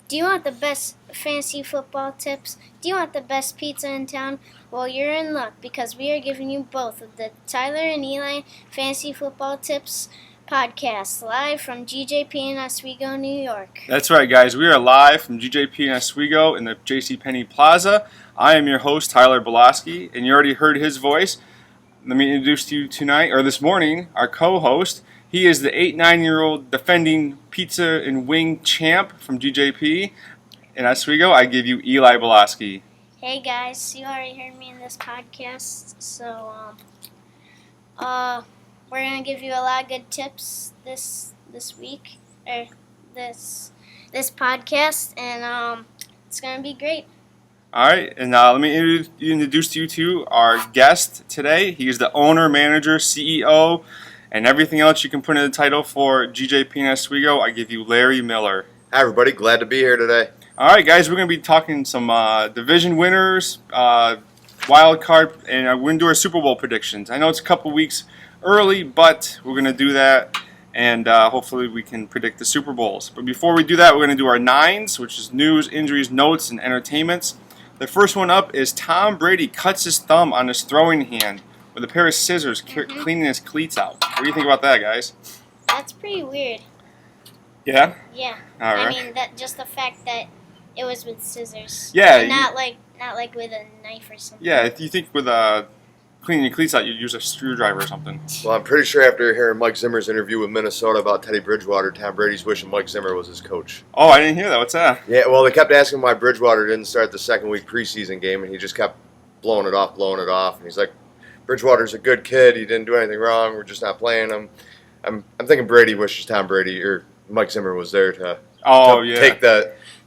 Do you want the best fantasy football tips? Do you want the best pizza in town? Well, you're in luck because we are giving you both of the Tyler and Eli Fantasy Football Tips podcast live from GJP in Oswego, New York. That's right, guys. We are live from GJP in Oswego in the JCPenney Plaza. I am your host, Tyler Boloski, and you already heard his voice. Let me introduce to you this morning, our co-host. He is the 8-9-year-old defending pizza and wing champ from GJP in Oswego. I give you Eli Boloski. Hey guys, you already heard me in this podcast, so we're gonna give you a lot of good tips this week or this podcast, and it's gonna be great. All right, and let me introduce you to our guest today. He is the owner, manager, CEO, and everything else you can put in the title for GJP in Oswego. I give you Larry Miller. Hi, everybody. Glad to be here today. All right, guys, we're going to be talking some division winners, wild card, and we're going to do our Super Bowl predictions. I know it's a couple weeks early, but we're going to do that, and hopefully we can predict the Super Bowls. But before we do that, we're going to do our nines, which is news, injuries, notes, and entertainments. The first one up is Tom Brady cuts his thumb on his throwing hand with a pair of scissors cleaning his cleats out. What do you think about that, guys? That's pretty weird. Yeah? Yeah. All right. I mean, that just the fact that it was with scissors. Yeah. And not like with a knife or something. Yeah, if you think with cleaning your cleats out, you'd use a screwdriver or something. Well, I'm pretty sure after hearing Mike Zimmer's interview with Minnesota about Teddy Bridgewater, Tom Brady's wishing Mike Zimmer was his coach. Oh, I didn't hear that. What's that? Yeah, well, they kept asking why Bridgewater didn't start the second week preseason game, and he just kept blowing it off. And he's like, Bridgewater's a good kid. He didn't do anything wrong. We're just not playing him. I'm thinking Brady wishes Tom Brady or Mike Zimmer was there to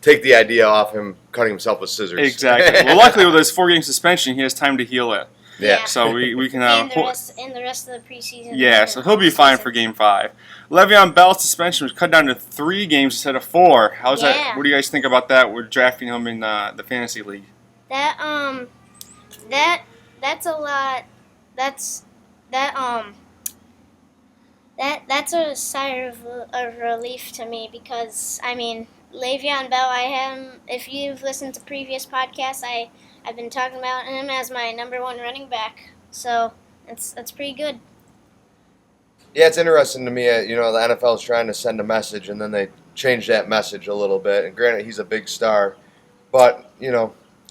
take the idea off him cutting himself with scissors. Exactly. Well, luckily with his 4-game suspension, he has time to heal it. Yeah. So we can and the rest of the preseason. Yeah, so he'll be fine for Game 5. Le'Veon Bell's suspension was cut down to 3 games instead of 4. How's that? What do you guys think about that? We're drafting him in the fantasy league. That's a lot. That's a sigh of relief to me because I mean Le'Veon Bell. If you've listened to previous podcasts, I've been talking about him as my number 1 running back. So that's pretty good. Yeah, it's interesting to me. The NFL is trying to send a message, and then they change that message a little bit. And granted, he's a big star, but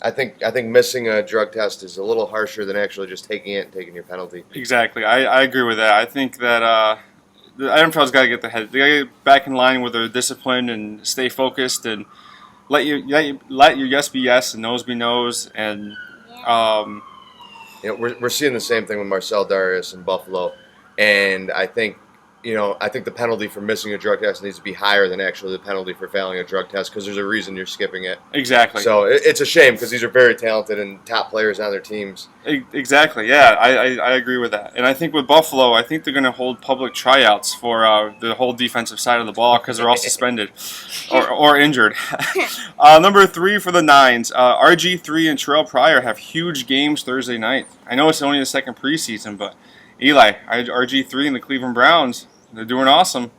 I think missing a drug test is a little harsher than actually just taking it and taking your penalty. Exactly, I agree with that. I think that the NFL's got to get they got to get back in line with their discipline and stay focused and let your yes be yes and no's be no's. And we're seeing the same thing with Marcell Dareus in Buffalo, and I think the penalty for missing a drug test needs to be higher than actually the penalty for failing a drug test because there's a reason you're skipping it. Exactly. So it's a shame because these are very talented and top players on their teams. Exactly. Yeah, I agree with that. And I think with Buffalo, I think they're going to hold public tryouts for the whole defensive side of the ball because they're all suspended or injured. Number 3 for the Nines, RG3 and Terrell Pryor have huge games Thursday night. I know it's only the second preseason, but Eli, RG3 and the Cleveland Browns, they're doing awesome.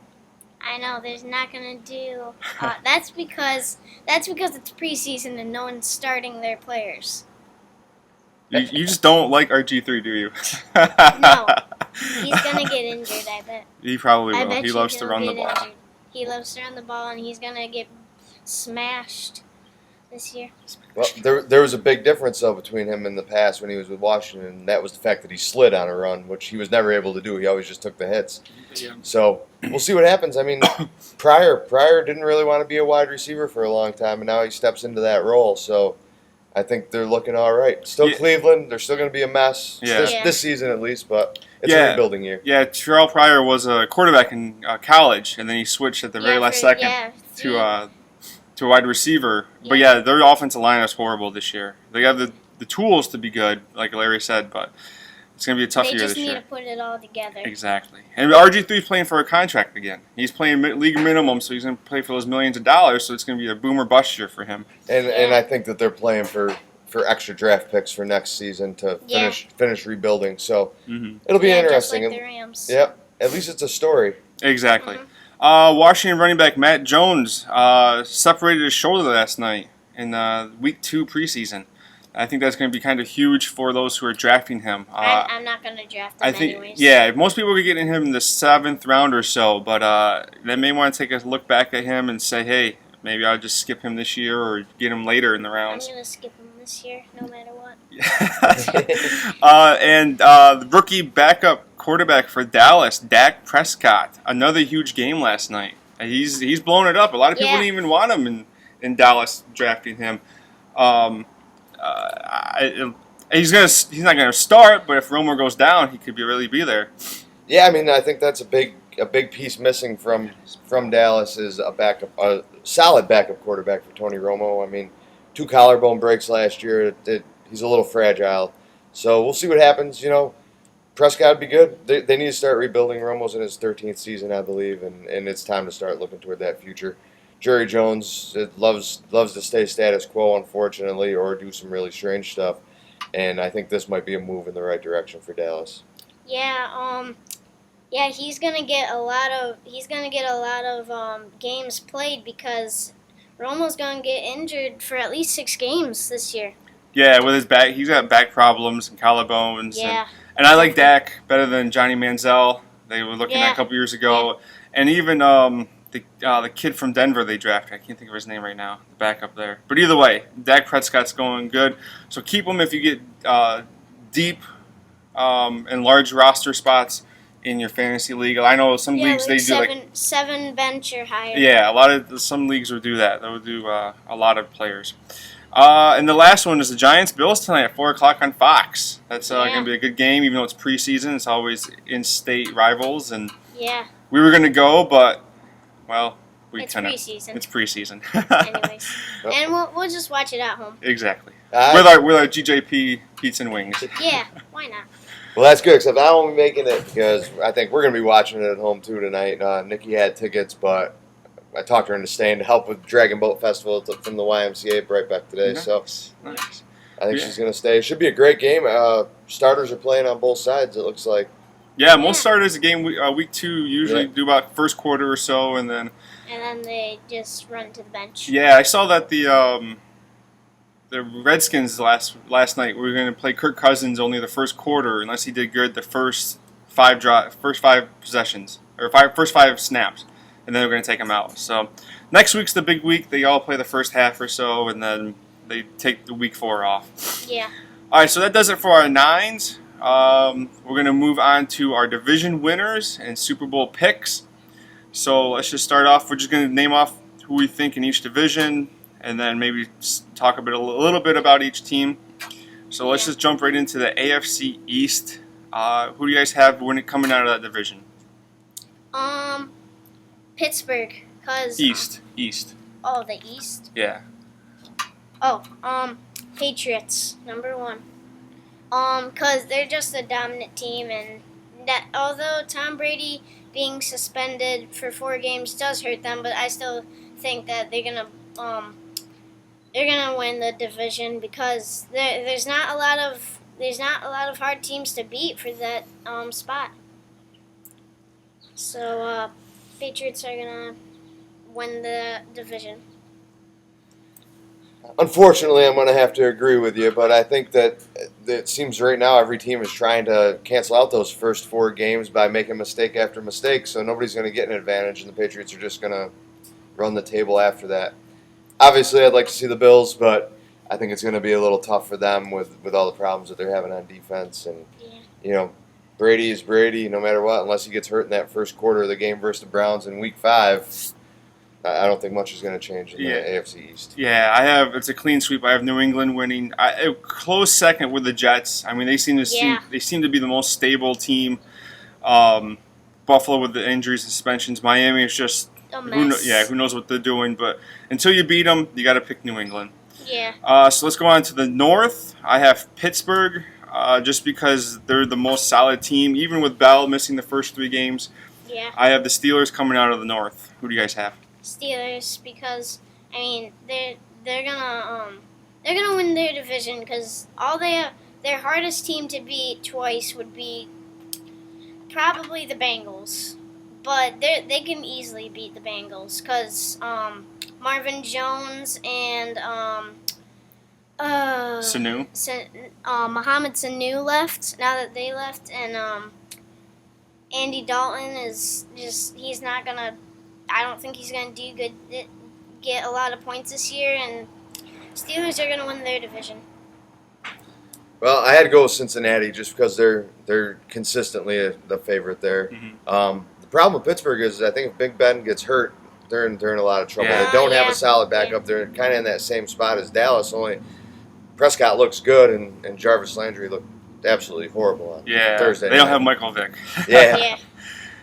I know they're not gonna do. That's because it's preseason and no one's starting their players. You just don't like RG3, do you? No, he's gonna get injured. I bet. He probably I will. bet He loves to run the ball. Injured. He loves to run the ball, and he's gonna get smashed this year. Well, there was a big difference, though, between him in the past when he was with Washington, and that was the fact that he slid on a run, which he was never able to do. He always just took the hits. Yeah. So we'll see what happens. I mean, Pryor didn't really want to be a wide receiver for a long time, and now he steps into that role. So I think they're looking all right. Still Cleveland. They're still going to be a mess this seseason at least, but it's a rebuilding year. Yeah, Terrell Pryor was a quarterback in college, and then he switched at the very last second to a wide receiver. Yeah. But yeah, their offensive line is horrible this year. They have the tools to be good, like Larry said, but it's going to be a tough year this year. They just need to put it all together. Exactly. And RG3 is playing for a contract again. He's playing league minimum, so he's going to play for those millions of dollars, so it's going to be a boom or bust year for him. And I think that they're playing for extra draft picks for next season to finish rebuilding. So it'll be interesting. Just like the Rams. Yep. At least it's a story. Exactly. Washington running back Matt Jones separated his shoulder last night in week 2 preseason. I think that's going to be kind of huge for those who are drafting him. I'm not going to draft him I think, anyways. yeah, most people will be getting him in the 7th round or so, but they may want to take a look back at him and say, hey, maybe I'll just skip him this year or get him later in the I'm rounds. going to skip him this year, no matter what. And the rookie backup quarterback for Dallas, Dak Prescott, another huge game last night. He's blown it up. A lot of people Yeah. didn't even want him in Dallas drafting him. He's not gonna start, but if Romo goes down, he could really be there. Yeah, I mean, I think that's a big piece missing from Dallas is a solid backup quarterback for Tony Romo. I mean, 2 collarbone breaks last year. He's a little fragile, so we'll see what happens. Prescott would be good. They need to start rebuilding. Romo's in his 13th season, I believe, and it's time to start looking toward that future. Jerry Jones loves to stay status quo, unfortunately, or do some really strange stuff. And I think this might be a move in the right direction for Dallas. Yeah, he's gonna get a lot of games played because Romo's gonna get injured for at least 6 games this year. Yeah, with his back, he's got back problems and collarbones. Yeah. And I like Dak better than Johnny Manziel. They were looking at a couple years ago, and even the kid from Denver they drafted. I can't think of his name right now. The backup there. But either way, Dak Prescott's going good. So keep him if you get deep and large roster spots in your fantasy league. I know some leagues like they do seven bench or higher. Yeah, some leagues will do that. They will do a lot of players. And the last one is the Giants-Bills tonight at 4 o'clock on Fox. That's going to be a good game, even though it's preseason. It's always in-state rivals, and we were going to go, but well, it's preseason. It's preseason. Anyways, and we'll just watch it at home. Exactly. With our GJP pizza and wings. Yeah, why not? Well, that's good, except I won't be making it because I think we're going to be watching it at home too tonight. Nikki had tickets, but I talked her into staying to help with Dragon Boat Festival from the YMCA right back today. Nice. So Nice. I think she's going to stay. It should be a great game. Starters are playing on both sides, it looks like. Yeah, most starters game week 2 usually do about first quarter or so, and then they just run to the bench. Yeah, I saw that the Redskins last night were going to play Kirk Cousins only the first quarter unless he did good the first 5 possessions or first 5 snaps, and then they're going to take him out. So next week's the big week. They all play the first half or so, and then they take the week 4 off. Yeah. All right, so that does it for our 9s. We're going to move on to our division winners and Super Bowl picks. So let's just start off. We're just going to name off who we think in each division, and then maybe talk a little bit about each team. So let's just jump right into the AFC East. Who do you guys have coming out of that division? Pittsburgh, cause East. Oh, the East. Yeah. Oh, Patriots, number 1. Cause they're just a dominant team, and that although Tom Brady being suspended for 4 games does hurt them, but I still think that they're gonna win the division because there's not a lot of hard teams to beat for that spot. So Patriots are gonna win the division. Unfortunately, I'm going to have to agree with you, but I think that it seems right now every team is trying to cancel out those first 4 games by making mistake after mistake, so nobody's going to get an advantage, and the Patriots are just going to run the table after that. Obviously, I'd like to see the Bills, but I think it's going to be a little tough for them with all the problems that they're having on defense. And, Brady is Brady no matter what, unless he gets hurt in that first quarter of the game versus the Browns in Week 5. I don't think much is going to change in the AFC East. Yeah, it's a clean sweep. I have New England winning. A close second with the Jets. I mean, they seem to be the most stable team. Buffalo with the injuries and suspensions. Miami is just a mess. Who knows what they're doing? But until you beat them, you got to pick New England. Yeah. So let's go on to the North. I have Pittsburgh, just because they're the most solid team, even with Bell missing the first 3 games. Yeah. I have the Steelers coming out of the North. Who do you guys have? Steelers, because I mean they're gonna win their division because their hardest team to beat twice would be probably the Bengals, but they can easily beat the Bengals because Marvin Jones and Sanu. Mohamed Sanu left. Now that they left, and Andy Dalton is he's not gonna. I don't think he's gonna do good. Get a lot of points this year, and Steelers are gonna win their division. Well, I had to go with Cincinnati just because they're consistently the favorite there. Mm-hmm. The problem with Pittsburgh is I think if Big Ben gets hurt, they're in a lot of trouble. Yeah. They don't have a solid backup. They're kind of in that same spot as Dallas. Only Prescott looks good, and Jarvis Landry looked absolutely horrible on Thursday. They don't have Michael Vick. Yeah. Yeah.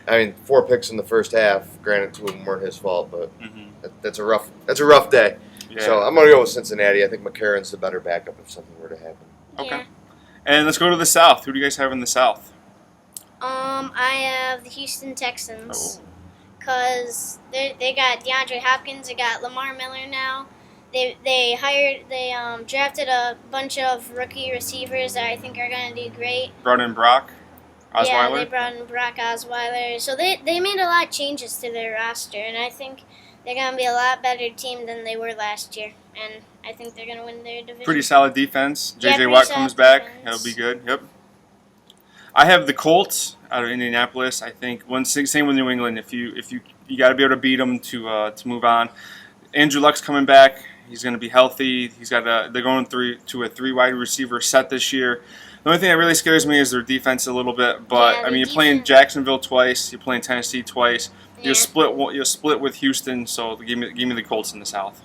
I mean, 4 picks in the first half. Granted, 2 of them weren't his fault, but that's a rough day. Yeah. So I'm gonna go with Cincinnati. I think McCarron's the better backup if something were to happen. Okay. Yeah. And let's go to the South. Who do you guys have in the South? I have the Houston Texans. Oh. Because they got DeAndre Hopkins, they got Lamar Miller now. They drafted a bunch of rookie receivers that I think are going to do great. Brought in Brock Osweiler. Yeah, they brought in Brock Osweiler. So they made a lot of changes to their roster, and I think they're going to be a lot better team than they were last year. And I think they're going to win their division. Pretty solid defense. Yeah, J.J. pretty Watt solid comes back. defense. That'll be good. Yep. I have the Colts out of Indianapolis. I think same with New England. If you got to be able to beat them to move on. Andrew Luck's coming back. He's going to be healthy. They're going to a 3 wide receiver set this year. The only thing that really scares me is their defense a little bit. But Yeah, I mean, you're defense. playing Jacksonville twice. You're playing Tennessee twice. Yeah. You're split with Houston. So give me the Colts in the South.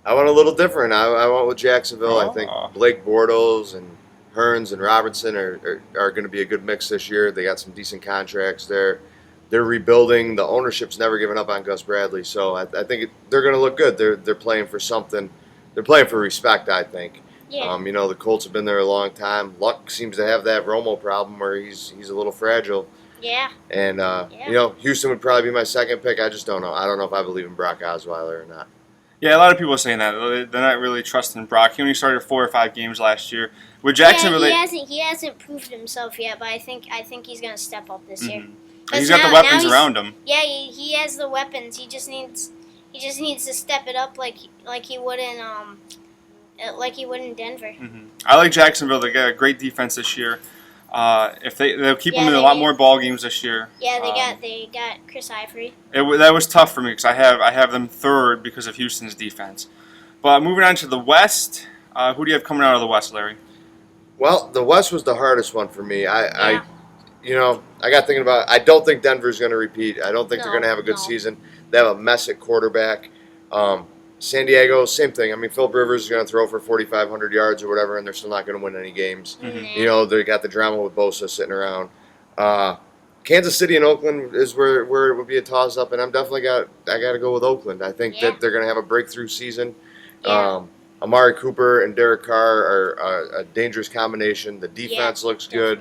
I went a little different. I went with Jacksonville. I think Oh. Blake Bortles and Hearns and Robinson are going to be a good mix this year. They got some decent contracts there. They're rebuilding. The ownership's never given up on Gus Bradley, so I think they're going to look good. They're playing for something. They're playing for respect, I think. Yeah. The Colts have been there a long time. Luck seems to have that Romo problem where he's a little fragile. Yeah. And Houston would probably be my second pick. I just don't know. I don't know if I believe in Brock Osweiler or not. Yeah, a lot of people are saying that. They're not really trusting Brock. He only started 4 or 5 games last year. With Jacksonville, he hasn't proved himself yet, but I think he's gonna step up this year. He's got the weapons around him. Yeah, he has the weapons. He just needs to step it up like he would in Denver. I like Jacksonville. They got a great defense this year. If they'll keep them in a they lot do. more ball games this year. Yeah, they got Chris Ivory. That was tough for me because I have them third because of Houston's defense. But moving on to the West, who do you have coming out of the West, Larry? Well, the West was the hardest one for me. Yeah. I got thinking about. I don't think Denver's going to repeat. I don't think they're going to have a good No. season. They have a mess at quarterback. San Diego, same thing. I mean, Phil Rivers is going to throw for 4,500 yards or whatever, and they're still not going to win any games. Nah. They got the drama with Bosa sitting around. Kansas City and Oakland is where it would be a toss up, and I got to go with Oakland. I think Yeah. that they're going to have a breakthrough season. Yeah. Amari Cooper and Derek Carr are a dangerous combination. The defense looks good.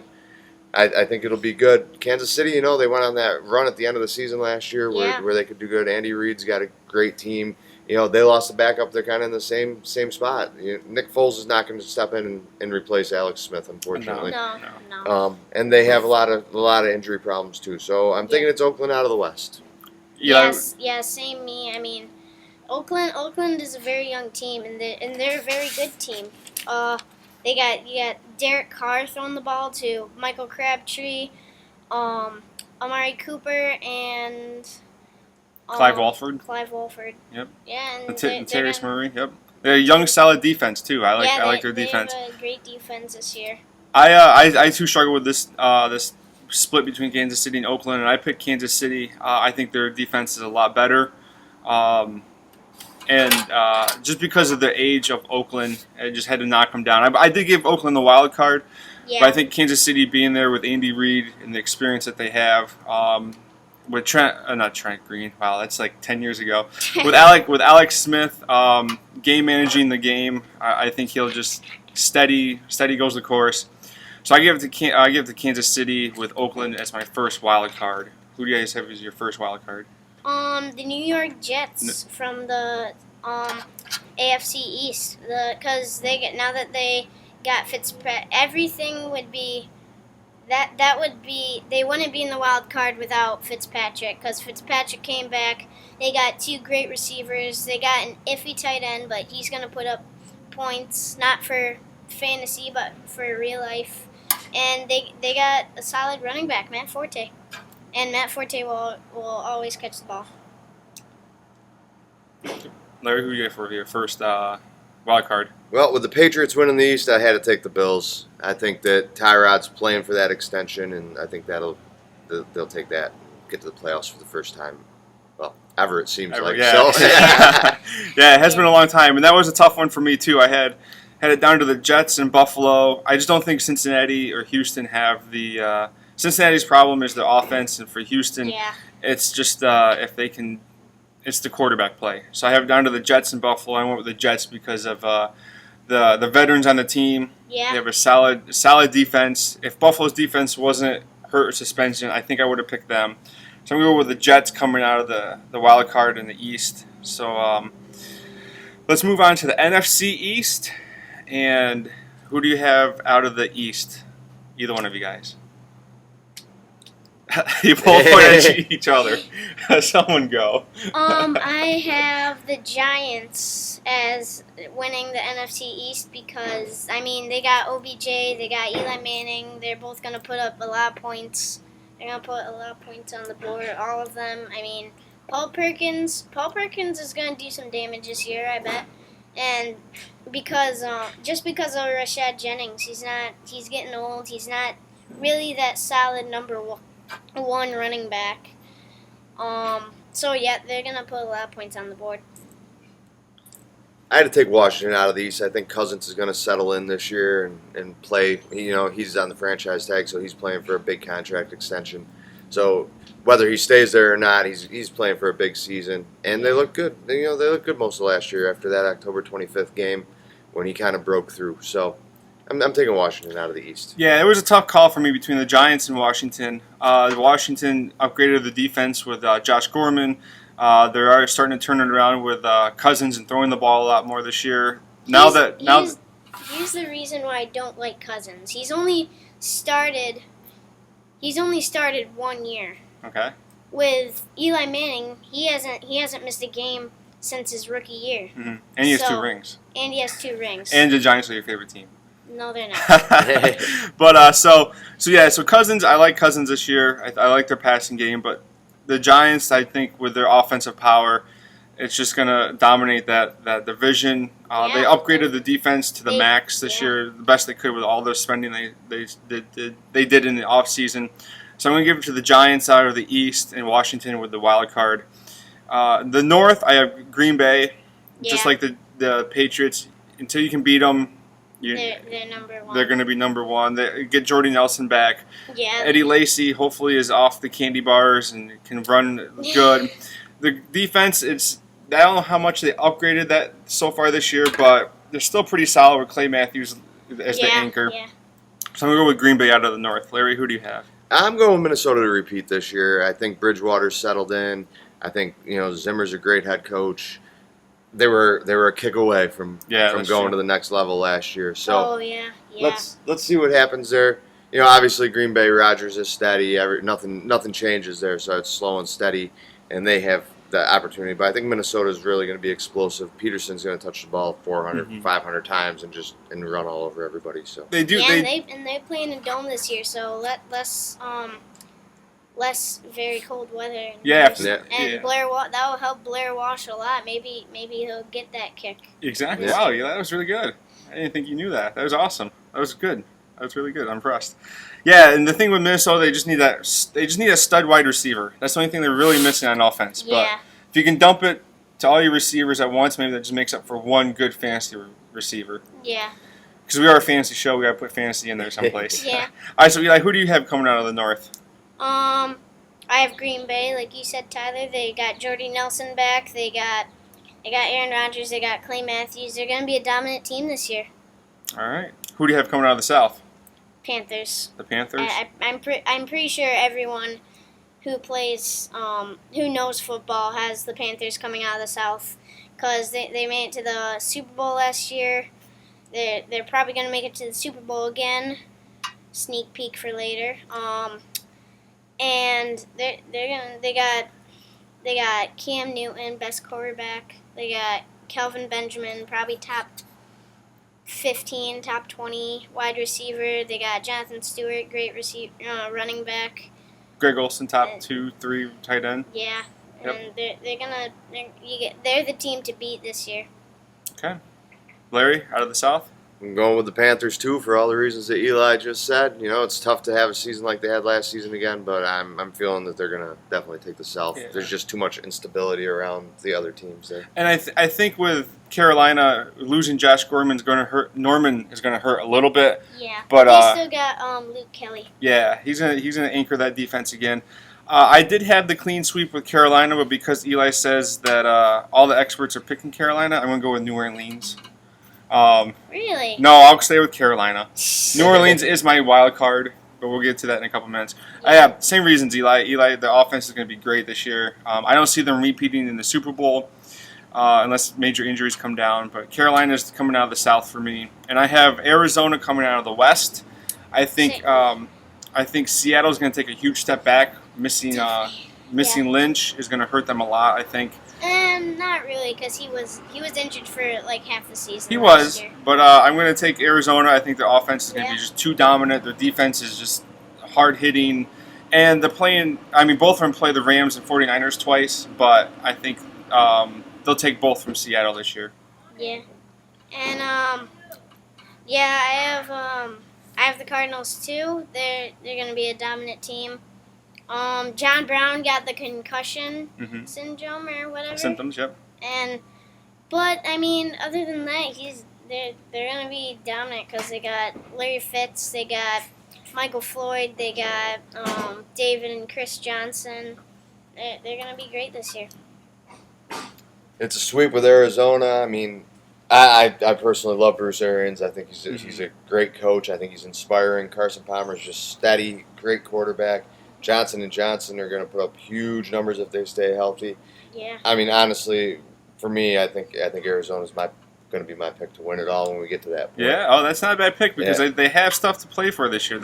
I think it'll be good. Kansas City, they went on that run at the end of the season last year where they could do good. Andy Reid's got a great team. They lost the backup. They're kind of in the same spot. Nick Foles is not going to step in and replace Alex Smith, unfortunately. No. And they have a lot of injury problems too. So I'm thinking it's Oakland out of the West. Yes. Yeah. Same me. I mean, Oakland is a very young team, and they're a very good team. You got Derek Carr throwing the ball to Michael Crabtree, Amari Cooper, and Clive Walford. Yep. Yeah, and Terrace Murray. Yep. They're a young, solid defense too. I like their defense. They have a great defense this year. I too struggle with this split between Kansas City and Oakland, and I picked Kansas City. I think their defense is a lot better. And just because of the age of Oakland, I just had to knock them down. I did give Oakland the wild card, Yeah. but I think Kansas City being there with Andy Reid and the experience that they have, with not Trent Green. Wow, that's like 10 years ago. With Alex Smith, game managing the game, I think he'll just steady goes the course. So I give it to Kansas City with Oakland as my first wild card. Who do you guys have as your first wild card? The New York Jets from the AFC East, because now that they got Fitzpatrick, everything would be that would be, they wouldn't be in the wild card without Fitzpatrick, because Fitzpatrick came back. They got 2 great receivers. They got an iffy tight end, but he's going to put up points, not for fantasy, but for real life. And they got a solid running back, Matt Forte. And Matt Forte will always catch the ball. Larry, who you get for your first wild card? Well, with the Patriots winning the East, I had to take the Bills. I think that Tyrod's playing for that extension, and I think they'll take that, get to the playoffs for the first time. Well, ever it seems like. Yeah. So. Yeah, it has been a long time, and that was a tough one for me too. I had it down to the Jets and Buffalo. I just don't think Cincinnati or Houston have the. Cincinnati's problem is the offense, and for Houston, it's just if they can. It's the quarterback play. So I have it down to the Jets and Buffalo. I went with the Jets because of the veterans on the team. Yeah. They have a solid defense. If Buffalo's defense wasn't hurt or suspension, I think I would have picked them. So I'm going to go with the Jets coming out of the wild card in the East. So let's move on to the NFC East. And who do you have out of the East? Either one of you guys. You both point at each other. Someone go. I have the Giants as winning the NFC East because, I mean, they got OBJ, they got Eli Manning. They're both going to put up a lot of points. They're going to put a lot of points on the board, all of them. I mean, Paul Perkins is going to do some damage this year, I bet. And because just because of Rashad Jennings, he's getting old. He's not really that solid number one running back. So yeah, they're gonna put a lot of points on the board. I had to take Washington out of the East. I think Cousins is going to settle in this year and play. You know, he's on the franchise tag, so he's playing for a big contract extension. So whether he stays there or not, he's playing for a big season. And they look good. They look good most of last year after that October 25th game when he kind of broke through. So I'm taking Washington out of the East. Yeah, it was a tough call for me between the Giants and Washington. Washington upgraded the defense with Josh Gorman. They are starting to turn it around with Cousins and throwing the ball a lot more this year. Here's the reason why I don't like Cousins. He's only started 1 year. Okay. With Eli Manning, he hasn't missed a game since his rookie year. Mm-hmm. And he has 2 rings. And he has 2 rings. And the Giants are your favorite team. No, they're not. But so Cousins, I like Cousins this year. I like their passing game, but the Giants, I think, with their offensive power, it's just going to dominate that division. They upgraded the defense to the max this year, the best they could with all their spending they did in the offseason. So I'm going to give it to the Giants out of the East and Washington with the wild card. The North, I have Green Bay, just like the Patriots. Until you can beat them, they're number 1. They're going to be number 1. They get Jordy Nelson back. Yeah. Eddie Lacy hopefully is off the candy bars and can run good. The defense, I don't know how much they upgraded that so far this year, but they're still pretty solid with Clay Matthews as the anchor. Yeah. So I'm going to go with Green Bay out of the North. Larry, who do you have? I'm going with Minnesota to repeat this year. I think Bridgewater's settled in. I think Zimmer's a great head coach. They were a kick away from going to the next level last year. So let's see what happens there. Obviously Green Bay, Rodgers is steady. Nothing changes there, so it's slow and steady, and they have the opportunity. But I think Minnesota is really going to be explosive. Peterson's going to touch the ball 400, 500 times and run all over everybody. So they do. Yeah, and they play in a dome this year, so less very cold weather. And Blair, that will help Blair Walsh a lot. Maybe he'll get that kick. Exactly. Wow, that was really good. I didn't think you knew that. That was awesome. That was good. That was really good. I'm impressed. Yeah, and the thing with Minnesota, they just need a stud wide receiver. That's the only thing they're really missing on offense. Yeah. But if you can dump it to all your receivers at once, maybe that just makes up for one good fantasy receiver. Yeah. Because we are a fantasy show, we got to put fantasy in there someplace. Yeah. All right, so Eli, who do you have coming out of the North? I have Green Bay, like you said, Tyler. They got Jordy Nelson back. They got Aaron Rodgers. They got Clay Matthews. They're going to be a dominant team this year. All right. Who do you have coming out of the South? Panthers. The Panthers? I'm pretty sure everyone who plays, who knows football has the Panthers coming out of the South because they made it to the Super Bowl last year. They're probably going to make it to the Super Bowl again. sneak peek for later. And they got Cam Newton, best quarterback. They got Kelvin Benjamin, probably top 15, top 20 wide receiver. They got Jonathan Stewart, great running back. Greg Olsen, top 2, 3 tight end. Yeah, Yep. and they're the team to beat this year. Okay. Larry, out of the South? I'm going with the Panthers too for all the reasons that Eli just said. You know, it's tough to have a season like they had last season again, but I'm feeling that they're gonna definitely take the South. Yeah. There's just too much instability around the other teams there. And I think with Carolina losing Josh Norman is going to hurt a little bit. Yeah, But, they still got Luke Kelly. Yeah, he's gonna anchor that defense again. I did have the clean sweep with Carolina, but because Eli says that all the experts are picking Carolina, I'm gonna go with New Orleans. Really? No, I'll stay with Carolina. New Orleans is my wild card, but we'll get to that in a couple minutes. Yeah, same reasons, Eli. Eli, the offense is going to be great this year. I don't see them repeating in the Super Bowl unless major injuries come down. But Carolina is coming out of the South for me, and I have Arizona coming out of the West. I think Seattle is going to take a huge step back. Missing Lynch is going to hurt them a lot, I think. Not really, because he was injured for like half the season. He last was, year. but I'm going to take Arizona. I think their offense is going to Yeah. be just too dominant. Their defense is just hard hitting, and both of them play the Rams and 49ers twice, but I think they'll take both from Seattle this year. Yeah, and I have the Cardinals too. They're going to be a dominant team. John Brown got the concussion syndrome or whatever. Symptoms, yep. But I mean, other than that, they're gonna be dominant because they got Larry Fitz, they got Michael Floyd, they got David and Chris Johnson. They're gonna be great this year. It's a sweep with Arizona. I mean, I personally love Bruce Arians. I think he's a great coach. I think he's inspiring. Carson Palmer is just steady, great quarterback. Johnson & Johnson are going to put up huge numbers if they stay healthy. Yeah. I mean, honestly, for me, I think Arizona's going to be my pick to win it all when we get to that point. Yeah, that's not a bad pick because they have stuff to play for this year.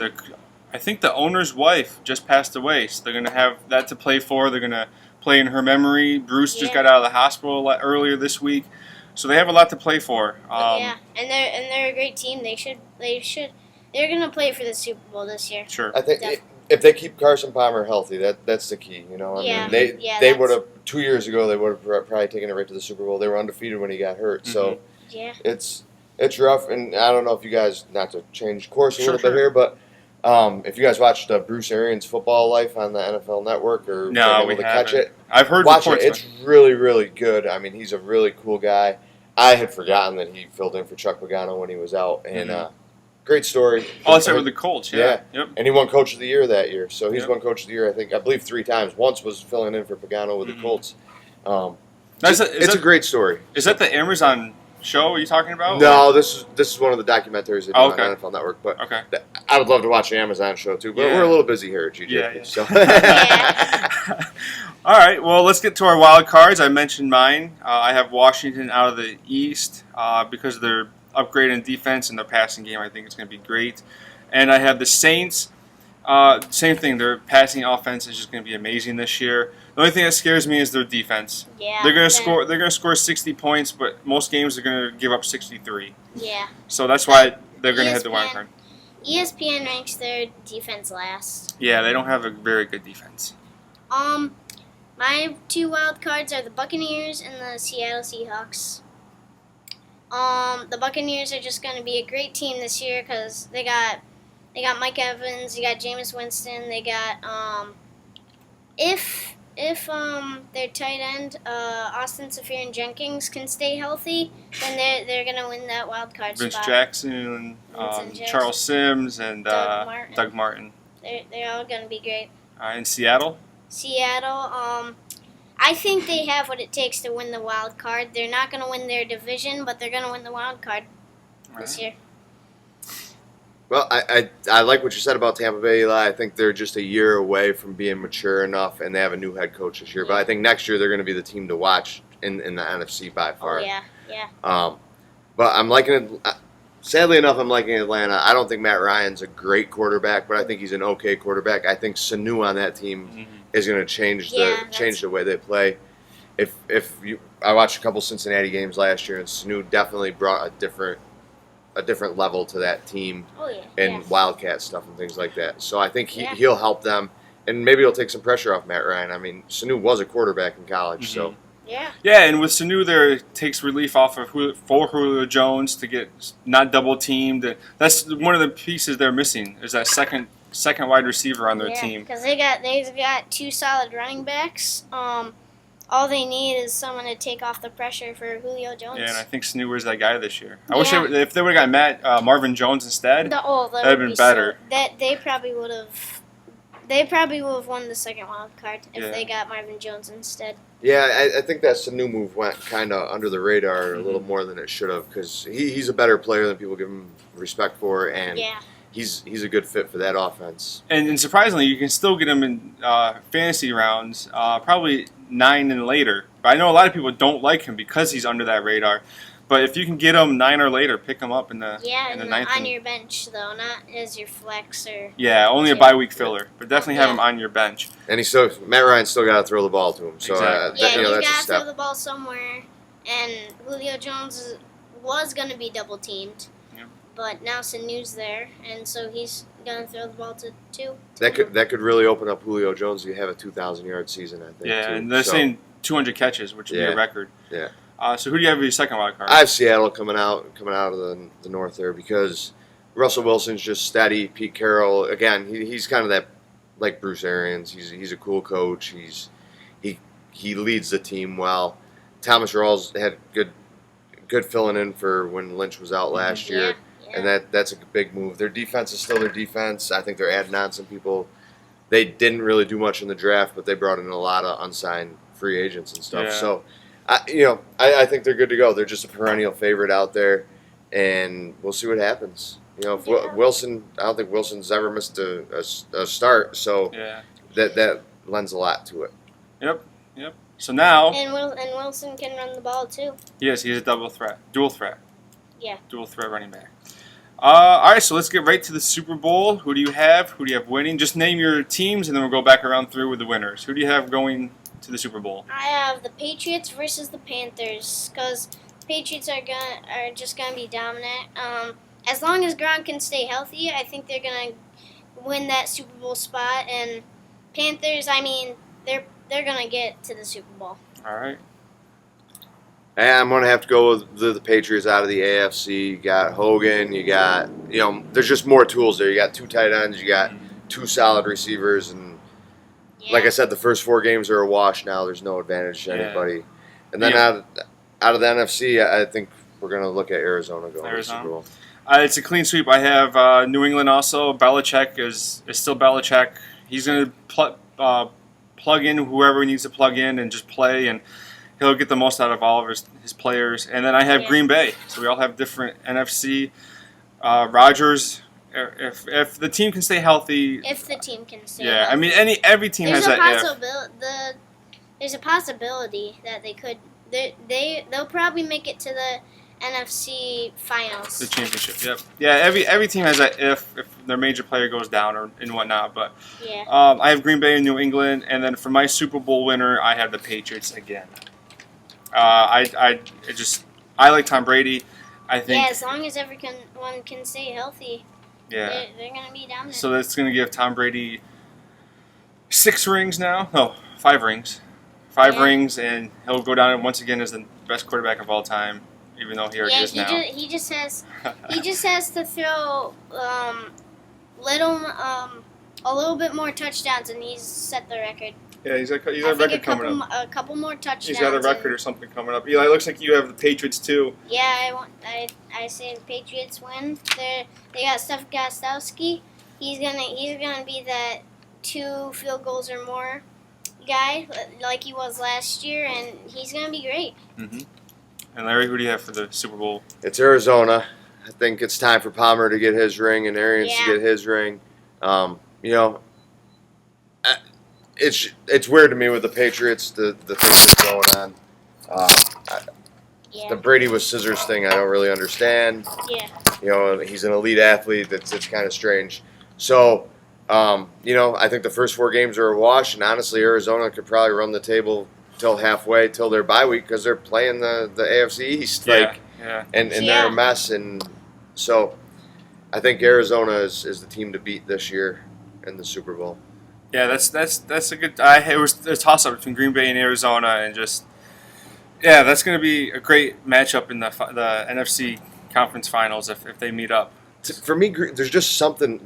I think the owner's wife just passed away, so they're going to have that to play for. They're going to play in her memory. Bruce just got out of the hospital earlier this week, so they have a lot to play for. And they're a great team. They're going to play for the Super Bowl this year. Sure. I think if they keep Carson Palmer healthy, that's the key. You know, I mean, they would have 2 years ago. They would have probably taken it right to the Super Bowl. They were undefeated when he got hurt, so it's rough. And I don't know if you guys, not to change course a little bit here, but if you guys watched Bruce Arians' Football Life on the NFL Network or no, able we to haven't. catch it, I've heard watch reports. It's really, really good. I mean, he's a really cool guy. I had forgotten that he filled in for Chuck Pagano when he was out, and great story. Oh, that's right with the Colts. Yeah. Yep. And he won Coach of the Year that year. So he's Yep. won Coach of the Year, I believe 3 times. Once was filling in for Pagano with the Colts. It's a great story. Is that the Amazon show you're talking about? No, this is one of the documentaries they do okay. on NFL Network. But Okay. I would love to watch the Amazon show too. But we're a little busy here at GJP. Yeah. So. All right, well, let's get to our wild cards. I mentioned mine. I have Washington out of the East because of their upgrade in defense and their passing game. I think it's going to be great. And I have the Saints. Same thing. Their passing offense is just going to be amazing this year. The only thing that scares me is their defense. Yeah. They're going to score. They're going to score 60 points, but most games they're going to give up 63. Yeah. So that's why they're going to hit the wild card. ESPN ranks their defense last. Yeah, they don't have a very good defense. My 2 wild cards are the Buccaneers and the Seattle Seahawks. The Buccaneers are just going to be a great team this year because they got Mike Evans, they got Jameis Winston, they got if their tight end Austin Seferian-Jenkins can stay healthy, then they're going to win that wild card Vince spot. Jackson, Charles Sims, and Doug Martin. They're all going to be great. In Seattle? Seattle, I think they have what it takes to win the wild card. They're not going to win their division, but they're going to win the wild card this year. Well, I like what you said about Tampa Bay, Eli. I think they're just a year away from being mature enough, and they have a new head coach this year. But I think next year they're going to be the team to watch in the NFC by far. Oh, yeah. But I'm liking it. sadly enough, I'm liking Atlanta. I don't think Matt Ryan's a great quarterback, but I think he's an okay quarterback. I think Sanu on that team is going to change the way they play. I watched a couple Cincinnati games last year, and Sanu definitely brought a different level to that team and Wildcat stuff and things like that. So I think he'll help them, and maybe he'll take some pressure off Matt Ryan. I mean, Sanu was a quarterback in college, so. Yeah, and with Sanu there, it takes relief off of Julio Jones to get not double teamed. That's one of the pieces they're missing. Is that second wide receiver on their team? Because they've got 2 solid running backs. All they need is someone to take off the pressure for Julio Jones. Yeah, and I think Sanu is that guy this year. I wish if they would have got Marvin Jones instead, that would have been better. They probably would have. They probably would have won the second wild card if they got Marvin Jones instead. Yeah, I think that Sanu move went kind of under the radar a little more than it should have because he's a better player than people give him respect for, and he's a good fit for that offense. And surprisingly, you can still get him in fantasy rounds, probably 9 and later. But I know a lot of people don't like him because he's under that radar. But if you can get him 9 or later, pick him up in the ninth. On your bench though, not as your flex or. Yeah, only a bye week filler, but definitely have him on your bench. And Matt Ryan's still got to throw the ball to him. So exactly. He's got to throw the ball somewhere, and Julio Jones was going to be double teamed, but now Sanu's there, and so he's going to throw the ball to 2. That could really open up Julio Jones. You have a 2,000-yard season, I think. Yeah, and they're saying 200 catches, which would be a record. Yeah. So who do you have as your second wild card? I have Seattle coming out of the north there because Russell Wilson's just steady. Pete Carroll, again, he's kind of that like Bruce Arians. He's a cool coach. He leads the team well. Thomas Rawls had good filling in for when Lynch was out last year, and that's a big move. Their defense is still their defense. I think they're adding on some people. They didn't really do much in the draft, but they brought in a lot of unsigned free agents and stuff. Yeah. So. I think they're good to go. They're just a perennial favorite out there, and we'll see what happens. If Wilson, I don't think Wilson's ever missed a start, so that lends a lot to it. Yep. So now, and Wilson can run the ball too. Yes, he's a dual threat. Yeah. Dual threat running back. All right, so let's get right to the Super Bowl. Who do you have? Who do you have winning? Just name your teams, and then we'll go back around through with the winners. Who do you have going to the Super Bowl? I have the Patriots versus the Panthers because the Patriots are just gonna be dominant. As long as Gronk can stay healthy, I think they're gonna win that Super Bowl spot. And Panthers, I mean, they're gonna get to the Super Bowl. All right. And I'm gonna have to go with the Patriots out of the AFC. You got Hogan. You got there's just more tools there. You got 2 tight ends. You got 2 solid receivers and. Like I said, the first 4 games are a wash now. There's no advantage to anybody. And then out of the NFC, I think we're going to look at Arizona going to the Super Bowl. It's a clean sweep. I have New England also. Belichick is still Belichick. He's going to plug in whoever he needs to plug in and just play, and he'll get the most out of all of his players. And then I have Green Bay. So we all have different NFC. Rodgers. If the team can stay healthy, healthy. I mean every team has that. There's a possibility that they could. They'll probably make it to the NFC finals. The championship. Yep. Yeah. Every team has that if their major player goes down or and whatnot. But I have Green Bay and New England, and then for my Super Bowl winner, I have the Patriots again. I like Tom Brady. I think. Yeah, as long as everyone can stay healthy. Yeah. They're going to be dominant. So that's going to give Tom Brady 6 rings now. No, 5 rings. 5 rings, and he'll go down once again as the best quarterback of all time, even though he already is now. He just has to throw a little bit more touchdowns, and he's set the record. Yeah, he's got a record coming up. A couple more touchdowns. He's got a record or something coming up. Eli, looks like you have the Patriots too. Yeah, I say the Patriots win. They got Steph Gostkowski. He's gonna be that 2 field goals or more guy like he was last year, and he's gonna be great. Mm-hmm. And Larry, who do you have for the Super Bowl? It's Arizona. I think it's time for Palmer to get his ring and Arians to get his ring. It's weird to me with the Patriots, the things that's going on. The Brady with scissors thing, I don't really understand. Yeah. You know, he's an elite athlete. It's kind of strange. So, you know, I think the first 4 games are a wash, and honestly, Arizona could probably run the table till halfway, till their bye week, because they're playing the AFC East. Like, and they're a mess. And so I think Arizona is the team to beat this year in the Super Bowl. Yeah, that's a good. It was a toss up between Green Bay and Arizona, and just that's going to be a great matchup in the NFC Conference Finals if they meet up. For me, there's just something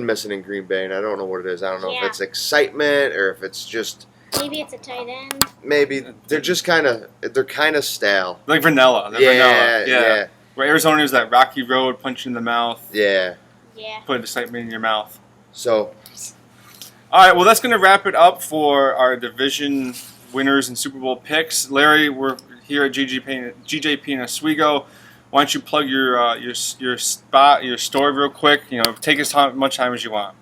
missing in Green Bay, and I don't know what it is. I don't know if it's excitement or if it's just maybe it's a tight end. Maybe they're just kind of stale. Like vanilla. Yeah. Where Arizona is that rocky road, punch in the mouth. Yeah. Put excitement in your mouth. So, all right. Well, that's going to wrap it up for our division winners and Super Bowl picks. Larry, we're here at GJP in Oswego. Why don't you plug your spot, your store real quick? You know, take as much time as you want.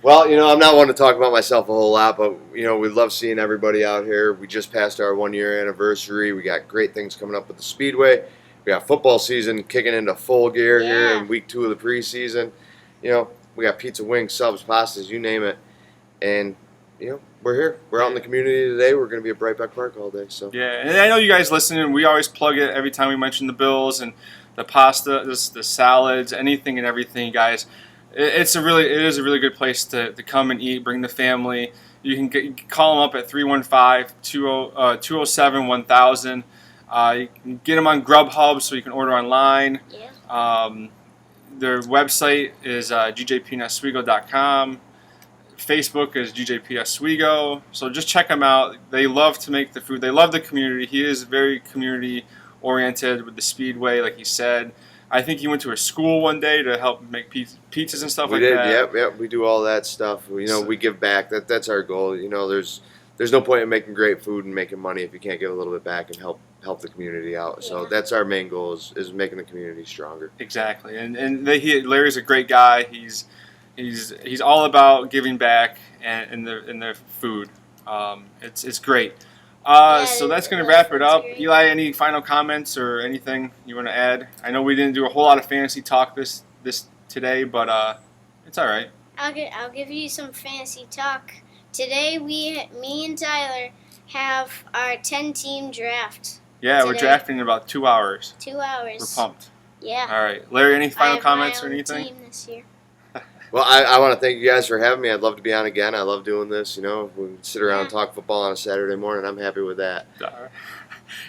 Well, you know, I'm not one to talk about myself a whole lot, but, you know, we love seeing everybody out here. We just passed our 1-year anniversary. We got great things coming up with the Speedway. We got football season kicking into full gear here in week 2 of the preseason. You know, we got pizza, wings, subs, pastas, you name it. And, you know, we're here. We're out in the community today. We're going to be at Breitbeck Park all day. So yeah, and I know you guys listen, and we always plug it every time we mention the Bills and the pasta, the salads, anything and everything, guys. It is a really good place to come and eat. Bring the family. You can call them up at 315-207-1000. You can get them on Grubhub, so you can order online. Their website is gjpnoswego.com. Facebook is GJP Oswego. So just check them out. They love to make the food. They love the community. He is very community oriented with the Speedway, like he said. I think he went to a school one day to help make pizzas and stuff that. Yep. We do all that stuff. You know, we give back. That's our goal. You know, there's no point in making great food and making money if you can't give a little bit back and help the community out. So that's our main goal is making the community stronger. Exactly. And Larry's a great guy. He's all about giving back and their food. It's great. So that's going to wrap it up. Eli, any final comments or anything you want to add? I know we didn't do a whole lot of fantasy talk this today, but it's all right. I'll give you some fantasy talk. Today, me and Tyler have our 10-team draft. Yeah, today. We're drafting in about 2 hours. 2 hours. We're pumped. Yeah. All right, Larry, any final comments I have or anything? my own team this year. Well, I want to thank you guys for having me. I'd love to be on again. I love doing this. You know, we can sit around and talk football on a Saturday morning. I'm happy with that.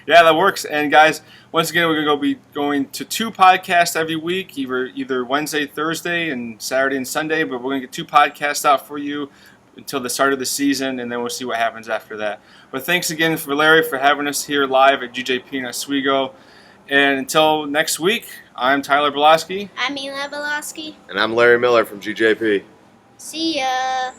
Yeah, that works. And guys, once again, we're going to be going to 2 podcasts every week, either Wednesday, Thursday, and Saturday and Sunday. But we're going to get 2 podcasts out for you until the start of the season, and then we'll see what happens after that. But thanks again for Larry for having us here live at GJP in Oswego. And until next week, I'm Tyler Belosky. I'm Eli Belosky. And I'm Larry Miller from GJP. See ya.